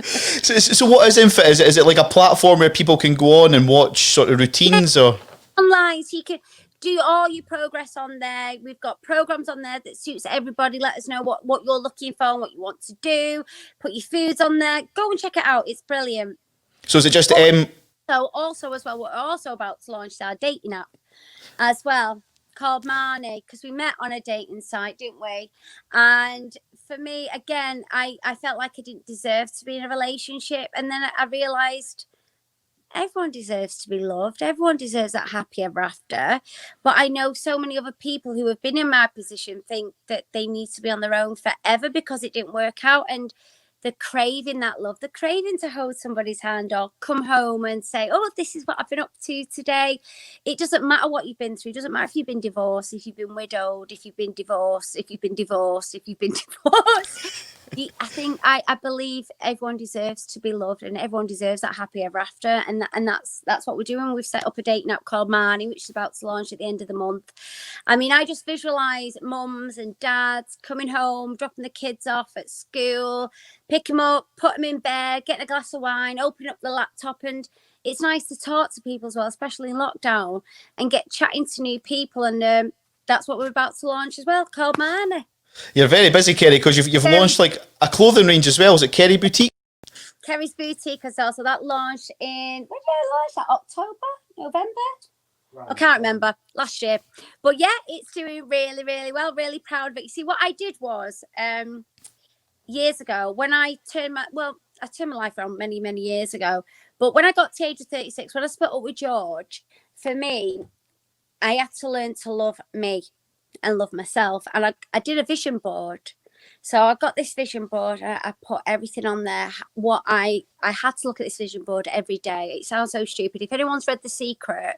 So what is MFit? Is it like a platform where people can go on and watch sort of routines or? Online, so you can do all your progress on there. We've got programs on there that suits everybody. Let us know what you're looking for and what you want to do. Put your foods on there. Go and check it out. It's brilliant. So is it just So also as well, we're also about to launch our dating app as well, called Marnie, because we met on a dating site, didn't we? And for me, again, I felt like I didn't deserve to be in a relationship. And then I realised everyone deserves to be loved. Everyone deserves that happy ever after. But I know so many other people who have been in my position think that they need to be on their own forever because it didn't work out. And the craving that love, the craving to hold somebody's hand or come home and say, oh, this is what I've been up to today. It doesn't matter what you've been through. It doesn't matter if you've been divorced, if you've been widowed, if you've been divorced, if you've been divorced, if you've been divorced. I believe everyone deserves to be loved and everyone deserves that happy ever after. And that's what we're doing. We've set up a dating app called Marnie, which is about to launch at the end of the month. I just visualize mums and dads coming home, dropping the kids off at school, pick them up, put them in bed, get a glass of wine, open up the laptop. And it's nice to talk to people as well, especially in lockdown, and get chatting to new people. And that's what we're about to launch as well, called Marnie. You're very busy, Kerry, because you've launched like a clothing range as well. Is it Kerry Boutique? Kerry's Boutique as well. So that launched in, when did I launch that? October? November? I can't remember, last year. But yeah, it's doing really, really well. Really proud of it. You see, what I did was years ago when I turned my life around many, many years ago. But when I got to the age of 36, when I split up with George, for me, I had to learn to love me and love myself. And I did a vision board. So I got this vision board. I put everything on there. What I had to look at this vision board every day. It sounds so stupid. If anyone's read The Secret,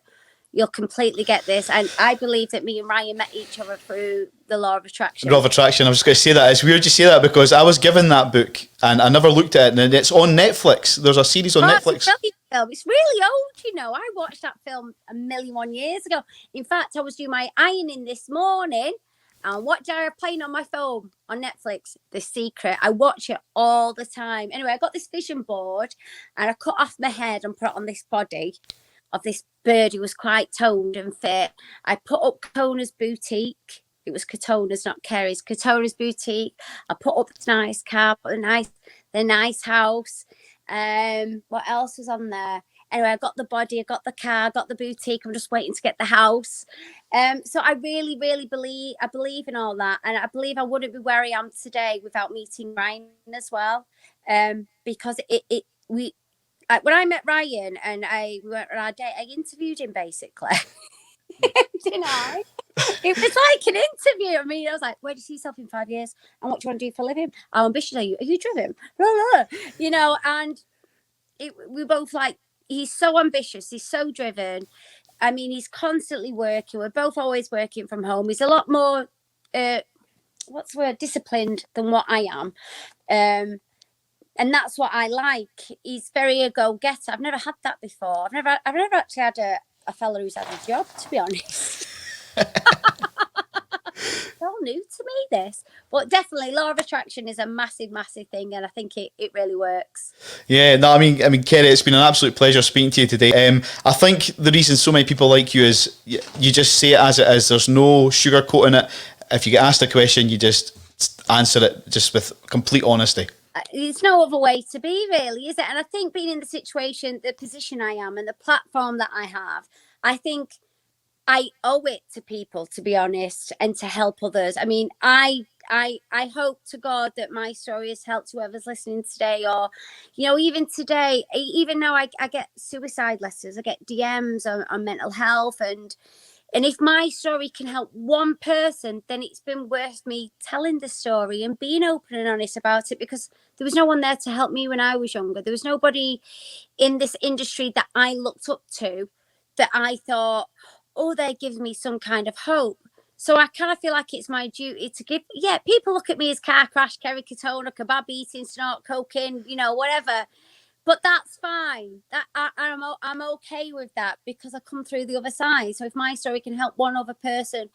you'll completely get this. And I believe that me and Ryan met each other through the law of attraction. Law of Attraction. I was going to say that. It's weird you say that because I was given that book and I never looked at it. And it's on Netflix. There's a series on Netflix. It's a brilliant film. It's really old, you know. I watched that film a million years ago. In fact, I was doing my ironing this morning. And what did I have playing on my phone on Netflix? The Secret. I watch it all the time. Anyway, I got this vision board and I cut off my head and put it on this body of this bird who was quite toned and fit. I put up Katona's boutique. It was Katona's, not Kerry's. Katona's boutique. I put up the nice car, put the nice house. What else was on there? Anyway, I got the body, I got the car, I got the boutique. I'm just waiting to get the house. So I really, really believe in all that. And I believe I wouldn't be where I am today without meeting Ryan as well. Because when I met Ryan and we went on our date, I interviewed him basically. Didn't I? It was like an interview. I mean, I was like, where do you see yourself in 5 years? And what do you want to do for a living? How ambitious are you? Are you driven? Blah, blah. You know, and we both like, he's so ambitious. He's so driven. I mean, he's constantly working. We're both always working from home. He's a lot more, disciplined than what I am. And that's what I like. He's very a go-getter. I've never had that before. I've never actually had a fella who's had a job, to be honest. It's all new to me, this. But definitely, law of attraction is a massive, massive thing, and I think it really works. Yeah, no, I mean, Kerry, it's been an absolute pleasure speaking to you today. I think the reason so many people like you is you just say it as it is. There's no sugarcoating it. If you get asked a question, you just answer it just with complete honesty. There's no other way to be, really, is it? And I think being in the situation, the position I am and the platform that I have, I think I owe it to people, to be honest, and to help others. I mean, I hope to God that my story has helped whoever's listening today, or, you know, even today, even now I get suicide letters, I get DMs on mental health, and if my story can help one person, then it's been worth me telling the story and being open and honest about it, because there was no one there to help me when I was younger. There was nobody in this industry that I looked up to that I thought, oh, they give me some kind of hope. So I kind of feel like it's my duty to give. Yeah, people look at me as car crash, Kerry Katona, kebab eating, snort, cocaine, you know, whatever. But that's fine. I'm okay with that because I come through the other side. So if my story can help one other person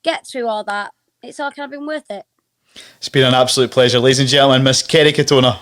get through all that, it's all kind of been worth it. It's been an absolute pleasure, ladies and gentlemen. Miss Kerry Katona.